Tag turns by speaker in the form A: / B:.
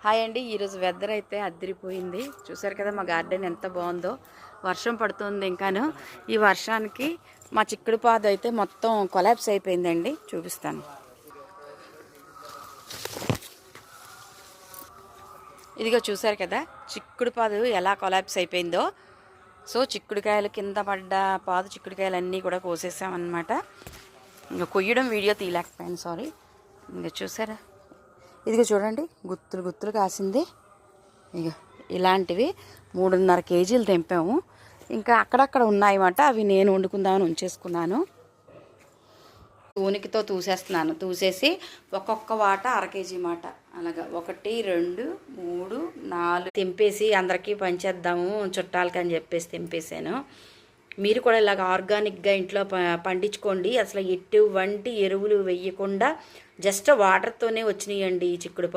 A: Hi అండి. ఈరోజు weather అయితే అదిరిపోయింది. చూసారు కదా మా గార్డెన్ ఎంత బాగుందో. వర్షం పడుతుంది ఇంకాను. ఈ వర్షానికి మా చిక్కుడు పాదు అయితే మొత్తం కొలాప్స్ అయిపోయిందండి. చూపిస్తాను. ఇదిగో చూసారు కదా చిక్కుడు పాదు ఎలా కొలాప్స్ అయిపోయిందో. సో చిక్కుడుకాయలు కింద పడ్డ పాదు చిక్కుడుకాయలు అన్నీ కూడా కోసేసామన్నమాట. ఇంకా కొయ్యడం వీడియో తీయలేకపోయాను, సారీ. ఇంకా చూసారా, ఇదిగో చూడండి గుత్తులు గుత్తులు కాసింది. ఇక ఇలాంటివి 3.5 కేజీలు తెంపాము. ఇంకా అక్కడక్కడ ఉన్నాయన్నమాట. అవి నేను వండుకుందామని ఉంచేసుకున్నాను. ఊనికితో తూసేసి ఒక్కొక్క వాట 1/2 కేజీ మాట అలాగా 1 2 3 4 తెంపేసి అందరికీ పంచేద్దాము చుట్టాలకి అని చెప్పేసి తెంపేశాను. మీరు కూడా ఇలాగ ఆర్గానిక్గా ఇంట్లో పండించుకోండి. అసలు ఎటువంటి ఎరువులు వేయకుండా జస్ట్ వాటర్తోనే వచ్చినాయండి ఈ చిక్కుడు